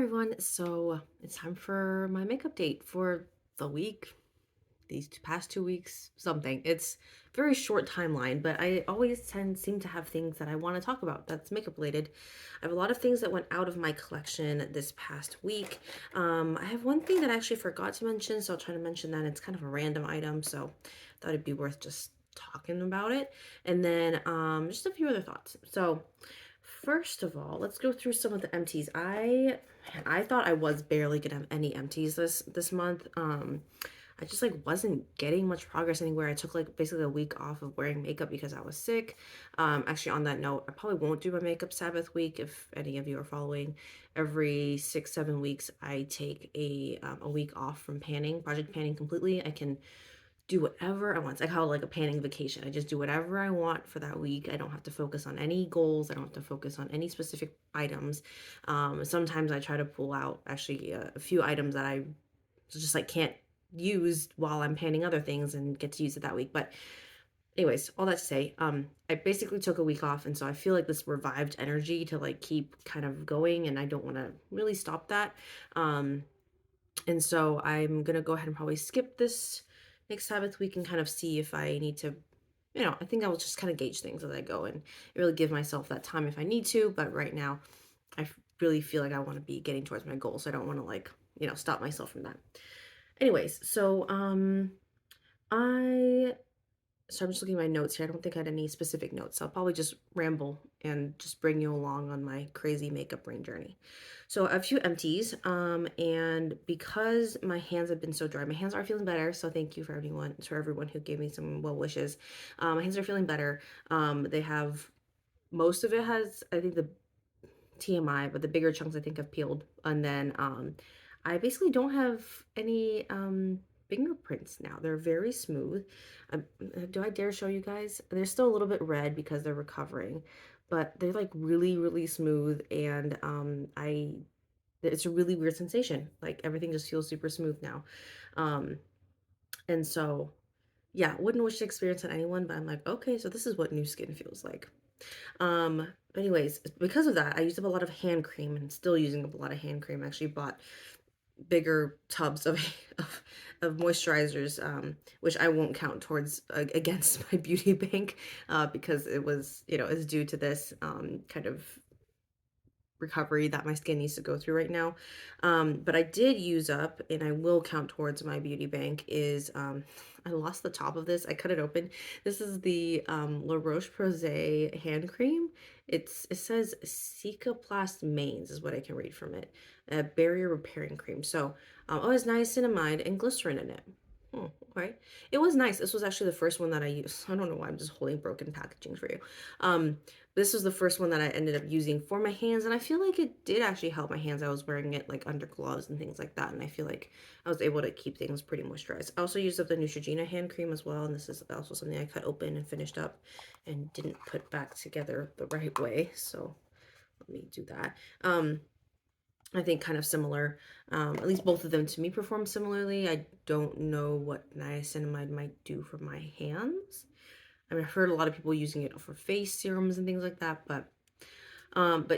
Everyone. So it's time for my makeup date for the week, these past 2 weeks, something. It's very short timeline, but I always seem to have things that I want to talk about that's makeup related. I have a lot of things that went out of my collection this past week. I have one thing that I actually forgot to mention, so I'll try to mention that. It's kind of a random item, so I thought it'd be worth just talking about it. And then just a few other thoughts. So first of all, let's go through some of the empties. I thought I was barely gonna have any empties this month. I just like wasn't getting much progress anywhere. I took like basically a week off of wearing makeup because I was sick. Actually, on that note, I probably won't do my makeup Sabbath week if any of you are following. Every 6, 7 weeks, I take a week off from panning, project panning completely. I can do whatever I want. It's like how like a panning vacation. I just do whatever I want for that week. I don't have to focus on any goals. I don't have to focus on any specific items. Sometimes I try to pull out actually a few items that I just like can't use while I'm panning other things and get to use it that week. But anyways, all that to say, I basically took a week off, and so I feel like this revived energy to like keep kind of going, and I don't want to really stop that. Um, and so I'm gonna go ahead and probably skip this next Sabbath week and kind of see if I need to, I think I will just kind of gauge things as I go and really give myself that time if I need to. But right now, really feel like I want to be getting towards my goal. So I don't want to like, stop myself from that. Anyways, I so I'm just looking at my notes here. I don't think I had any specific notes. So I'll probably just ramble and just bring you along on my crazy makeup brain journey. So a few empties. And because my hands have been so dry, my hands are feeling better. So thank you for everyone who gave me some well wishes. My hands are feeling better. They have most of it has, I think, the TMI, but the bigger chunks I think have peeled. And then I basically don't have any fingerprints now. They're very smooth. Do I dare show you guys? They're still a little bit red because they're recovering, but they're like really, really smooth. And it's a really weird sensation. Like everything just feels super smooth now. Um, and so, yeah, wouldn't wish to experience on anyone, but I'm like, okay, so this is what new skin feels like. But anyways, because of that, I used up a lot of hand cream and still using up a lot of hand cream. I actually bought bigger tubs of of moisturizers, which I won't count towards against my beauty bank, because it was, is due to this kind of recovery that my skin needs to go through right now. But I did use up, and I will count towards my beauty bank, is I lost the top of this. I cut it open. This is the La Roche-Posay hand cream. It says Cicaplast Mains is what I can read from it. A barrier repairing cream. So it has niacinamide and glycerin in it. Okay. It was nice. This was actually the first one that I used. I don't know why I'm just holding broken packaging for you. Um, this was the first one that I ended up using for my hands, and I feel like it did actually help my hands. I was wearing it like under gloves and things like that, and I feel like I was able to keep things pretty moisturized. I also used up the Neutrogena hand cream as well, and this is also something I cut open and finished up and didn't put back together the right way. So let me do that. I think kind of similar. At least both of them to me perform similarly. I don't know what niacinamide might do for my hands. I mean, I've heard a lot of people using it for face serums and things like that, but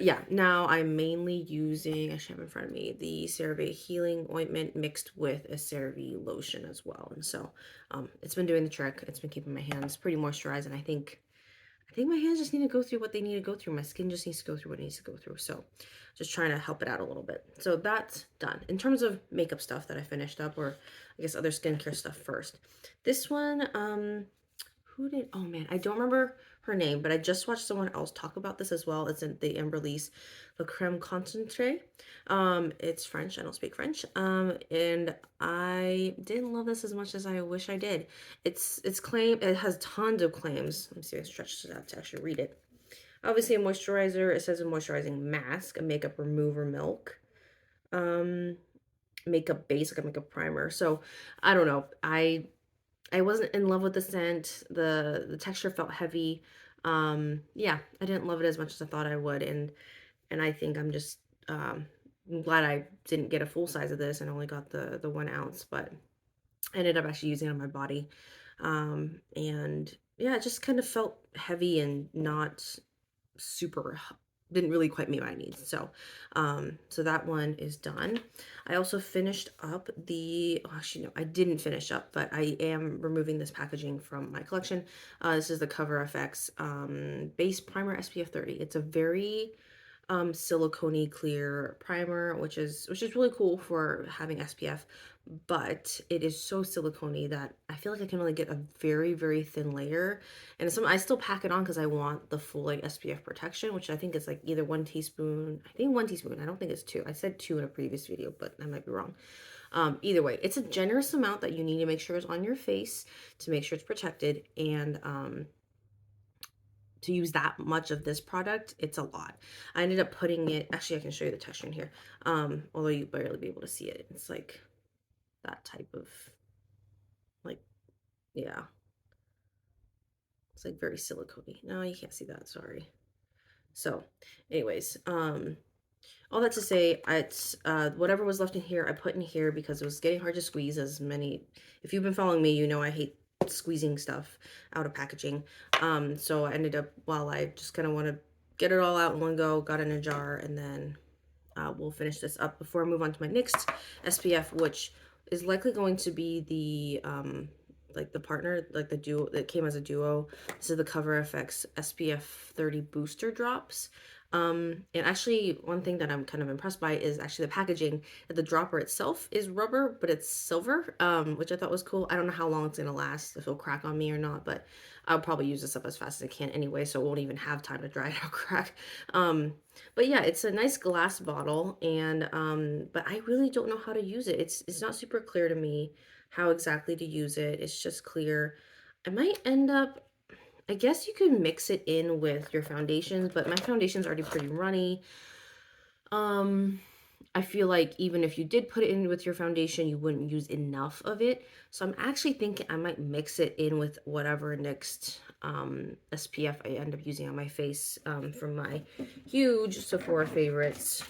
yeah, now I'm mainly using, I should have in front of me, the CeraVe Healing Ointment mixed with a CeraVe lotion as well. And so it's been doing the trick. It's been keeping my hands pretty moisturized, and I think my hands just need to go through what they need to go through. My skin just needs to go through what it needs to go through. So just trying to help it out a little bit. So that's done. In terms of makeup stuff that I finished up, or I guess other skincare stuff first. This one, oh man, I don't remember her name, but I just watched someone else talk about this as well. It's in the release, the creme concentré. It's French. I don't speak French. And I didn't love this as much as I wish I did. It's claim it has tons of claims. Let me see if I stretch it out to actually read it. Obviously, a moisturizer. It says a moisturizing mask, a makeup remover milk, um, makeup base, like a makeup primer. So I don't know. I wasn't in love with the scent. The texture felt heavy. Yeah, I didn't love it as much as I thought I would, and I think I'm glad I didn't get a full size of this and only got the 1 ounce, but I ended up actually using it on my body. And yeah, it just kind of felt heavy and not super. didn't really quite meet my needs. So, so that one is done. I also finished up actually, no, I didn't finish up, but I am removing this packaging from my collection. This is the Cover FX Base Primer SPF 30. It's a very silicone clear primer, which is really cool for having SPF, but it is so silicone that I feel like I can only get a very, very thin layer. And I still pack it on because I want the full like SPF protection, which I think is like either 1 teaspoon. I think 1 teaspoon. I don't think it's two. I said two in a previous video, but I might be wrong. Either way, it's a generous amount that you need to make sure is on your face to make sure it's protected. And to use that much of this product, it's a lot. I ended up putting it, actually I can show you the texture in here. Although you barely be able to see it. It's like that type of like, yeah, it's like very silicone. No, you can't see that, sorry. So anyways, all that to say, it's whatever was left in here, I put in here because it was getting hard to squeeze. If you've been following me, you know I hate squeezing stuff out of packaging. So I ended up, while I just kind of want to get it all out in one go, got in a jar, and then we'll finish this up before I move on to my next SPF, which is likely going to be like the partner, like the duo that came as a duo. This is the Cover FX SPF 30 booster drops. And actually one thing that I'm kind of impressed by is actually the packaging. The dropper itself is rubber, but it's silver, which I thought was cool. I don't know how long it's gonna last, if it'll crack on me or not, but I'll probably use this up as fast as I can anyway, so it won't even have time to dry it or crack. But yeah, it's a nice glass bottle, and but I really don't know how to use it. It's not super clear to me how exactly to use it. It's just clear. I might end up, I guess you could mix it in with your foundations, but my foundation's already pretty runny. Um, I feel like even if you did put it in with your foundation, you wouldn't use enough of it. So I'm actually thinking I might mix it in with whatever next SPF I end up using on my face from my huge Sephora favorites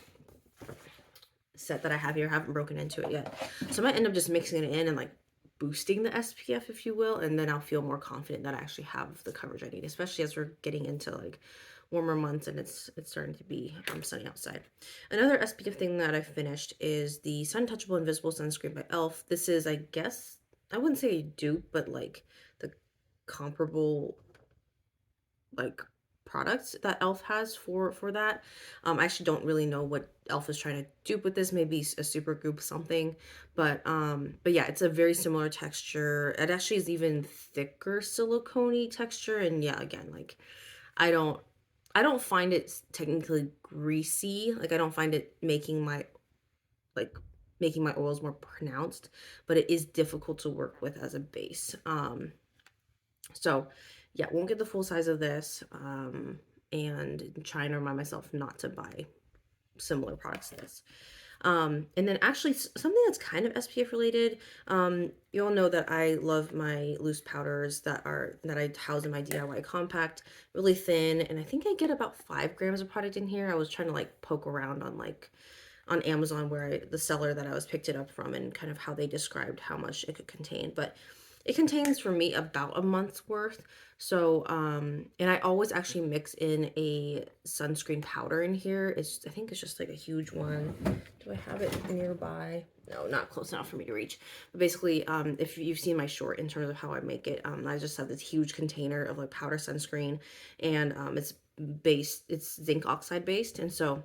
set that I have here. I haven't broken into it yet. So I might end up just mixing it in and like boosting the SPF, if you will, and then I'll feel more confident that I actually have the coverage I need, especially as we're getting into like warmer months and it's starting to be sunny outside. Another SPF thing that I finished is the Sun Touchable Invisible Sunscreen by e.l.f. This is, I guess, I wouldn't say a dupe, but like the comparable like products that e.l.f. has for that. I actually don't really know what e.l.f. is trying to dupe with this, maybe a super group something, but yeah, it's a very similar texture. It actually is even thicker silicone texture, and yeah, again, like I don't I don't find it technically greasy. Like I don't find it like making my oils more pronounced, but it is difficult to work with as a base. So yeah, won't get the full size of this, and trying to remind myself not to buy similar products to this. And then actually something that's kind of SPF related. You all know that I love my loose powders that I house in my DIY compact, really thin, and I think I get about 5 grams of product in here. I was trying to like poke around on on Amazon where the seller that I was picked it up from and kind of how they described how much it could contain, but it contains for me about a month's worth. So, and I always actually mix in a sunscreen powder in here. I think it's just like a huge one. Do I have it nearby? No, not close enough for me to reach. But basically, if you've seen my short in terms of how I make it, I just have this huge container of like powder sunscreen, and it's zinc oxide based, and so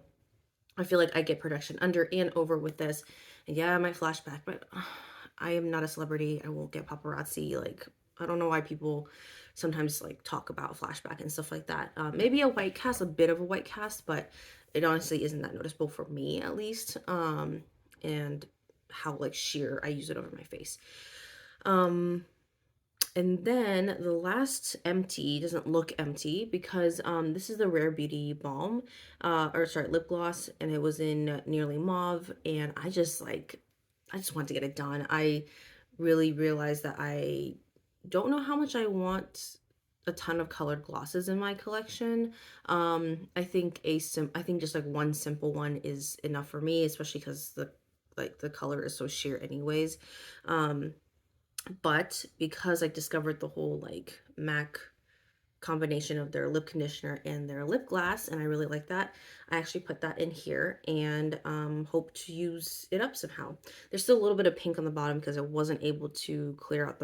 I feel like I get protection under and over with this. And yeah, I might flashback, but I am not a celebrity. I won't get paparazzi. Like, I don't know why people sometimes like talk about flashback and stuff like that. Maybe a white cast, a bit of a white cast, but it honestly isn't that noticeable for me at least. And how like sheer I use it over my face. And then the last empty doesn't look empty because this is the Rare Beauty balm, or sorry, lip gloss, and it was in Nearly Mauve, and I just wanted to get it done. I really realized that I don't know how much I want a ton of colored glosses in my collection. I think I think just like one simple one is enough for me, especially because the color is so sheer anyways. But because I discovered the whole like MAC combination of their lip conditioner and their lip gloss, and I really like that. I actually put that in here and hope to use it up somehow. There's still a little bit of pink on the bottom because I wasn't able to clear out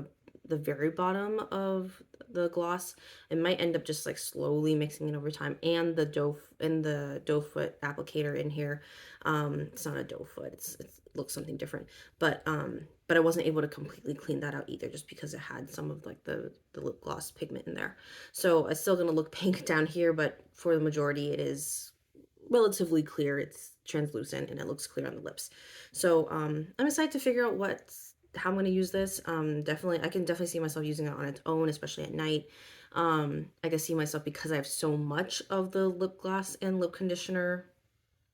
the very bottom of the gloss. It might end up just like slowly mixing it over time, and the doe foot applicator in here. It's not a doe foot, it looks something different, but I wasn't able to completely clean that out either, just because it had some of like the lip gloss pigment in there. So it's still gonna look pink down here, but for the majority it is relatively clear. It's translucent and it looks clear on the lips. So I'm excited to figure out how I'm gonna use this. Definitely, I can definitely see myself using it on its own, especially at night. I can see myself, because I have so much of the lip gloss and lip conditioner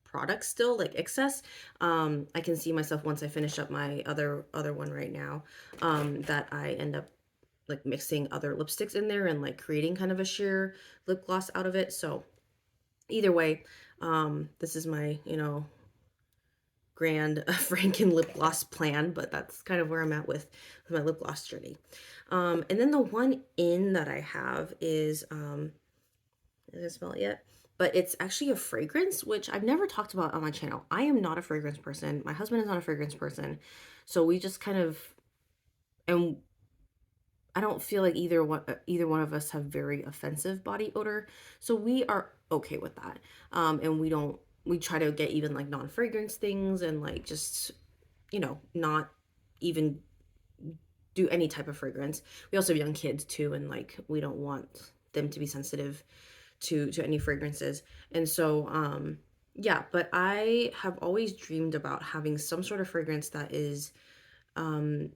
products still, like excess. I can see myself, once I finish up my other one right now, that I end up like mixing other lipsticks in there and like creating kind of a sheer lip gloss out of it. So either way, this is my, grand Franken lip gloss plan, but that's kind of where I'm at with my lip gloss journey. And then the one in that I have is, did I smell it yet? But it's actually a fragrance, which I've never talked about on my channel. I am not a fragrance person. My husband is not a fragrance person. So we just kind of, and I don't feel like either one of us have very offensive body odor. So we are okay with that. And we try to get even like non-fragrance things, and like just, not even do any type of fragrance. We also have young kids too, and like we don't want them to be sensitive to any fragrances. And so yeah, but I have always dreamed about having some sort of fragrance that is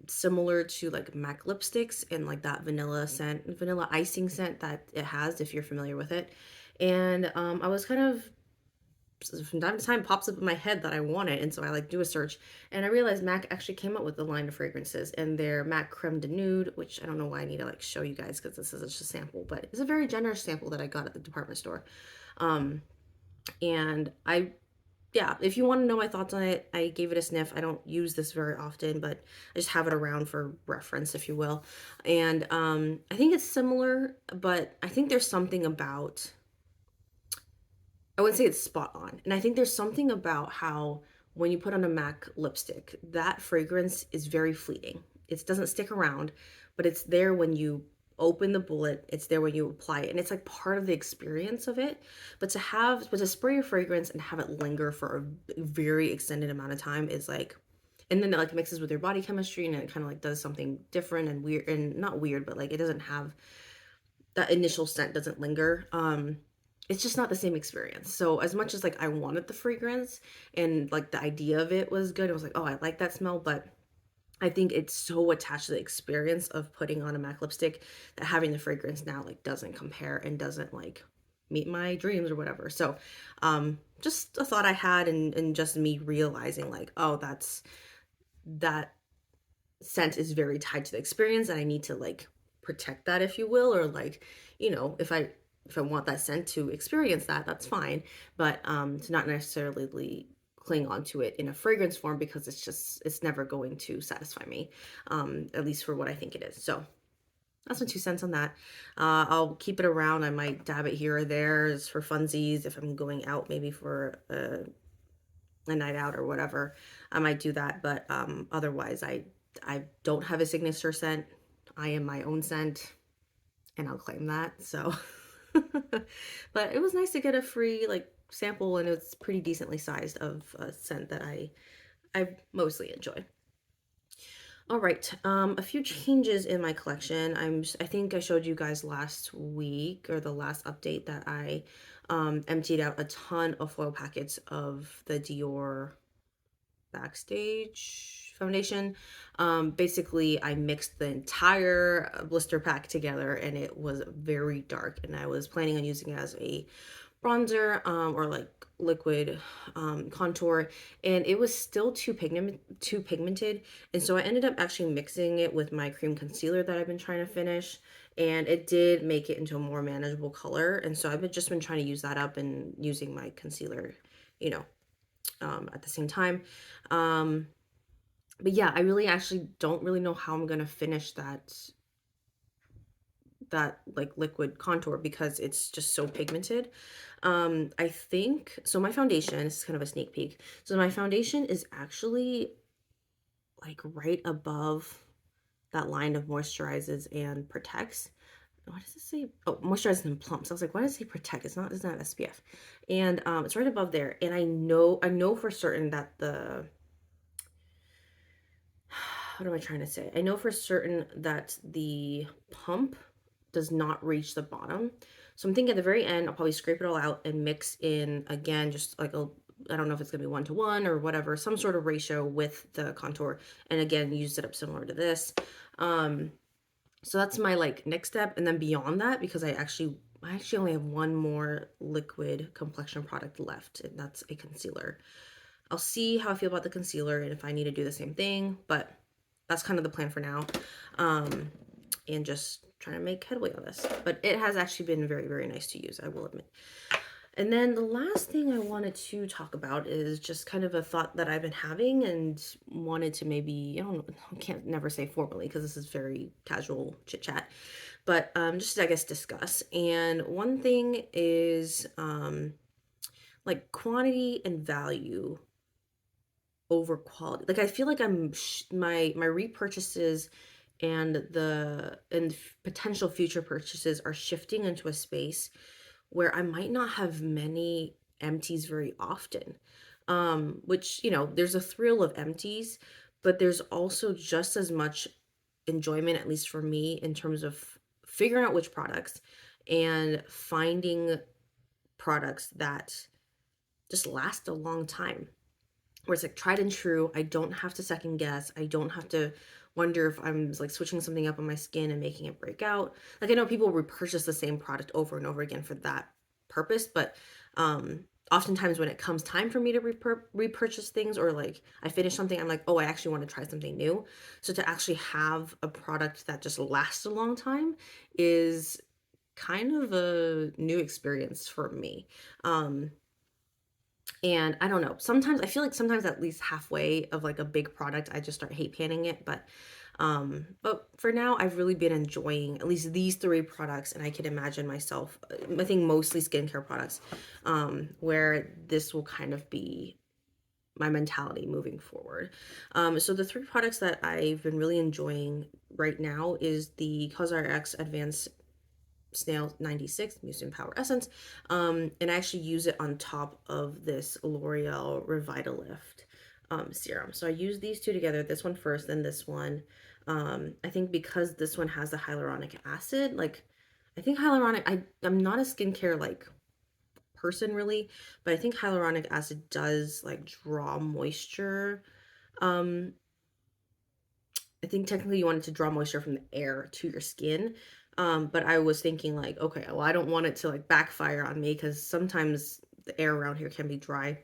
similar to like MAC lipsticks, and like that vanilla icing scent that it has, if you're familiar with it. And I was kind of, from time to time, pops up in my head that I want it, and so I like do a search, and I realized MAC actually came up with a line of fragrances, and their MAC Creme de Nude, which I don't know why I need to like show you guys because this is just a sample, but it's a very generous sample that I got at the department store. um and I Yeah, if you want to know my thoughts on it, I gave it a sniff. I don't use this very often, but I just have it around for reference, if you will. And I think it's similar, but I think there's something about, I wouldn't say it's spot on. And I think there's something about how when you put on a MAC lipstick, that fragrance is very fleeting. It doesn't stick around, but it's there when you open the bullet, it's there when you apply it. And it's like part of the experience of it. But to spray a fragrance and have it linger for a very extended amount of time is like, and then it like mixes with your body chemistry, and it kind of like does something different and weird, and not weird, but like it doesn't have that initial scent, doesn't linger. It's just not the same experience. So as much as like I wanted the fragrance and like the idea of it was good, I was like, oh, I like that smell, but I think it's so attached to the experience of putting on a MAC lipstick that having the fragrance now like doesn't compare and doesn't like meet my dreams or whatever. So just a thought I had, and just me realizing like, oh, that scent is very tied to the experience, and I need to like protect that, if you will, or like, if I want that scent to experience that, that's fine. But to not necessarily cling on to it in a fragrance form, because it's never going to satisfy me, at least for what I think it is. So that's my 2 cents on that. I'll keep it around. I might dab it here or there as for funsies, if I'm going out maybe for a night out or whatever. I might do that, but otherwise I don't have a signature scent. I am my own scent, and I'll claim that. So but it was nice to get a free like sample, and it's pretty decently sized, of a scent that I mostly enjoy. All right, a few changes in my collection. I think I showed you guys last week, or the last update, that I emptied out a ton of foil packets of the Dior Backstage foundation. Basically, I mixed the entire blister pack together, and it was very dark, and I was planning on using it as a bronzer, or like liquid contour, and it was still too pigmented, and so I ended up actually mixing it with my cream concealer that I've been trying to finish, and it did make it into a more manageable color. And so just been trying to use that up and using my concealer, you know, at the same time. Um, but yeah, I really actually don't really know how I'm gonna finish that like liquid contour because it's just so pigmented. I think so my foundation, this is kind of a sneak peek. So my foundation is actually like right above that line of moisturizes and protects. What does it say? Oh, moisturizes and plumps. I was like, why does it say protect? It's not SPF. And it's right above there. And I know for certain that the what am I trying to say? I know for certain that the pump does not reach the bottom. So I'm thinking at the very end, I'll probably scrape it all out and mix in again, just like a, I don't know if it's gonna be 1 to 1 or whatever, some sort of ratio with the contour. And again, use it up similar to this. Um, so that's my like next step. And then beyond that, because I actually only have one more liquid complexion product left, and that's a concealer. I'll see how I feel about the concealer and if I need to do the same thing, but that's kind of the plan for now. Um, and just trying to make headway on this. But it has actually been very, very nice to use, I will admit. And then the last thing I wanted to talk about is just kind of a thought that I've been having and wanted to maybe, I don't know, I can't never say formally because this is very casual chit chat, but just I guess discuss. And one thing is like quantity and value over quality. Like I feel like my repurchases and potential future purchases are shifting into a space where I might not have many empties very often. Which, there's a thrill of empties, but there's also just as much enjoyment, at least for me, in terms of figuring out which products and finding products that just last a long time, where it's like tried and true. I don't have to second guess. I don't have to wonder if I'm like switching something up on my skin and making it break out. Like I know people repurchase the same product over and over again for that purpose, but oftentimes when it comes time for me to repurchase things, or like I finish something, I'm like, oh, I actually want to try something new. So to actually have a product that just lasts a long time is kind of a new experience for me. Um, and I don't know. Sometimes I feel like sometimes at least halfway of like a big product, I just start hate panning it. But for now, I've really been enjoying at least these three products, and I can imagine myself. I think mostly skincare products, where this will kind of be my mentality moving forward. So the three products that I've been really enjoying right now is the CosRX Advanced Snail 96 Mucin Power Essence. And I actually use it on top of this L'Oreal Revitalift serum. So I use these two together, this one first, then this one. I think because this one has the hyaluronic acid, like I think I'm not a skincare like person really, but I think hyaluronic acid does like draw moisture. Um, I think technically you want it to draw moisture from the air to your skin. But I was thinking like, okay, well, I don't want it to like backfire on me because sometimes the air around here can be dry,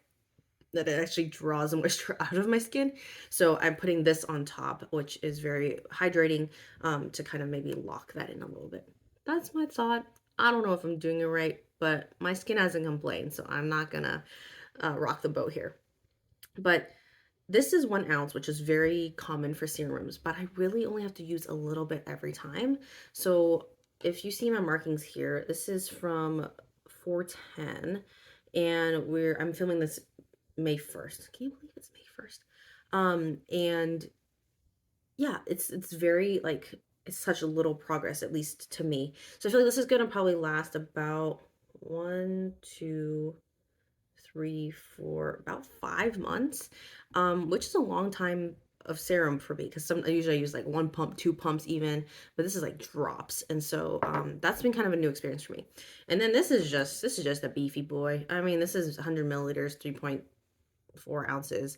that it actually draws the moisture out of my skin. So I'm putting this on top, which is very hydrating, to kind of maybe lock that in a little bit. That's my thought. I don't know if I'm doing it right, but my skin hasn't complained, so I'm not gonna rock the boat here. But this is 1 ounce, which is very common for serums, but I really only have to use a little bit every time. So if you see my markings here, this is from 410, and I'm filming this May 1st. Can you believe it's May 1st? And yeah, it's very like it's such a little progress, at least to me. So I feel like this is gonna probably last about 1, 2, 3, 4, about 5 months, which is a long time of serum for me because I usually use like 1 pump, 2 pumps even, but this is like drops, and so that's been kind of a new experience for me. And then this is just a beefy boy. I mean, this is 100 milliliters, 3.4 ounces.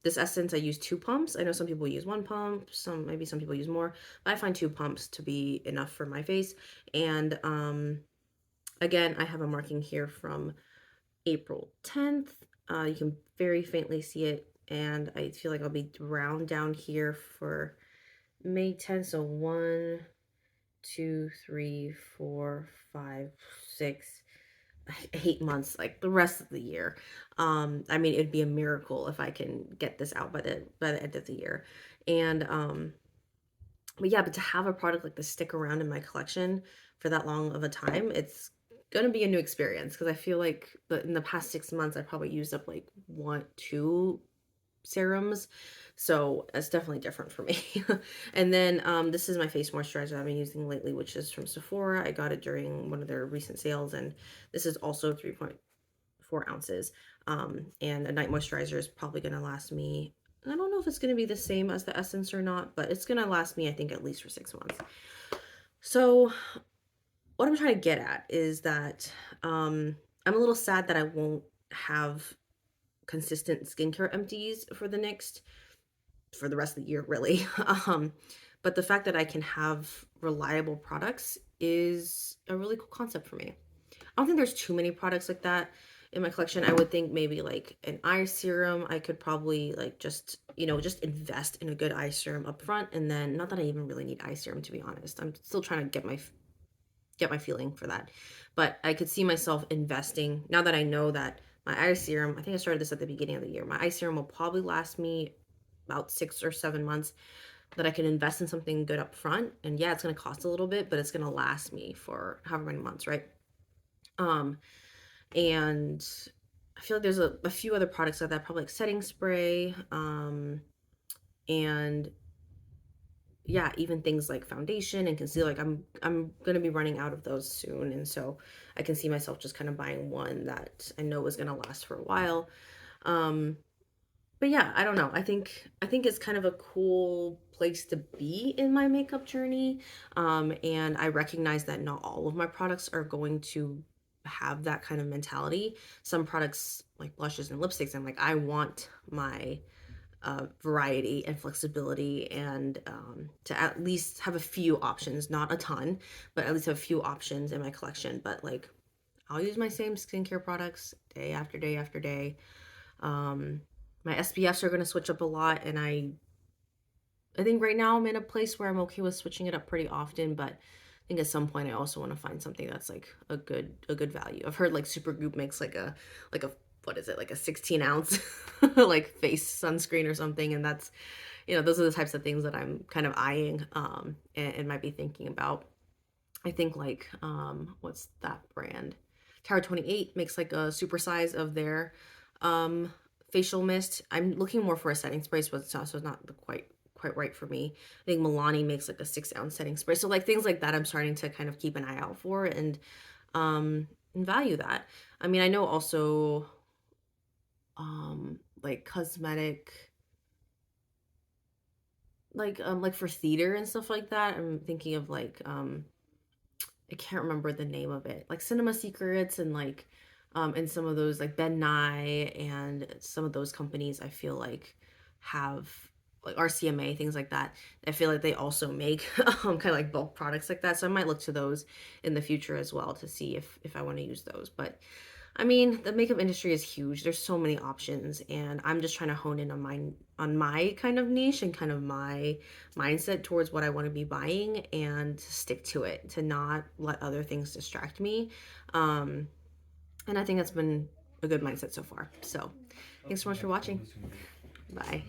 This essence I use 2 pumps. I know some people use 1 pump, maybe some people use more, but I find 2 pumps to be enough for my face. And again, I have a marking here from April 10th. You can very faintly see it, and I feel like I'll be round down here for May 10th. So 1, 2, 3, 4, 5, 6, 8 months, like the rest of the year. I mean, it'd be a miracle if I can get this out by the end of the year. And But yeah, but to have a product like this stick around in my collection for that long of a time, it's gonna be a new experience because I feel like in the past 6 months, I probably used up like 2 serums. So that's definitely different for me. And then this is my face moisturizer I've been using lately, which is from Sephora. I got it during one of their recent sales, and this is also 3.4 ounces. And a night moisturizer is probably gonna last me. I don't know if it's gonna be the same as the Essence or not, but it's gonna last me, I think, at least for 6 months. So what I'm trying to get at is that I'm a little sad that I won't have consistent skincare empties for the rest of the year, really. But the fact that I can have reliable products is a really cool concept for me. I don't think there's too many products like that in my collection. I would think maybe like an eye serum. I could probably like just invest in a good eye serum up front, and then not that I even really need eye serum, to be honest. I'm still trying to get my feeling for that. But I could see myself investing now that I know that my eye serum, I think I started this at the beginning of the year. My eye serum will probably last me about 6 or 7 months, that I can invest in something good up front. And yeah, it's going to cost a little bit, but it's going to last me for however many months, right? Um, and I feel like there's a few other products like that, probably like setting spray, and yeah, even things like foundation and concealer. Like I'm gonna be running out of those soon, and so I can see myself just kind of buying one that I know is gonna last for a while. Um, but yeah, I don't know. I think it's kind of a cool place to be in my makeup journey. And I recognize that not all of my products are going to have that kind of mentality. Some products like blushes and lipsticks, I'm like, I want my variety and flexibility, and to at least have a few options, not a ton, but at least have a few options in my collection. But like, I'll use my same skincare products day after day after day. um, my SPFs are going to switch up a lot, and I think right now I'm in a place where I'm okay with switching it up pretty often, but I think at some point I also want to find something that's like a good value. I've heard like Supergoop makes like a what is it, like a 16 ounce like face sunscreen or something, and that's, those are the types of things that I'm kind of eyeing, and might be thinking about. I think like what's that brand? Tower 28 makes like a super size of their um facial mist. I'm looking more for a setting spray, so it's not quite right for me. I think Milani makes like a 6 ounce setting spray. So like things like that I'm starting to kind of keep an eye out for, and value that. I mean, I know also like cosmetic, like for theater and stuff like that. I'm thinking of like I can't remember the name of it, like Cinema Secrets, and some of those like Ben Nye and some of those companies I feel like have, like RCMA, things like that. I feel like they also make kind of like bulk products like that. So I might look to those in the future as well to see if I want to use those. But I mean, the makeup industry is huge. There's so many options, and I'm just trying to hone in on my kind of niche and kind of my mindset towards what I want to be buying, and to stick to it, to not let other things distract me. Um, and I think that's been a good mindset so far. So, thanks so much for watching. Bye.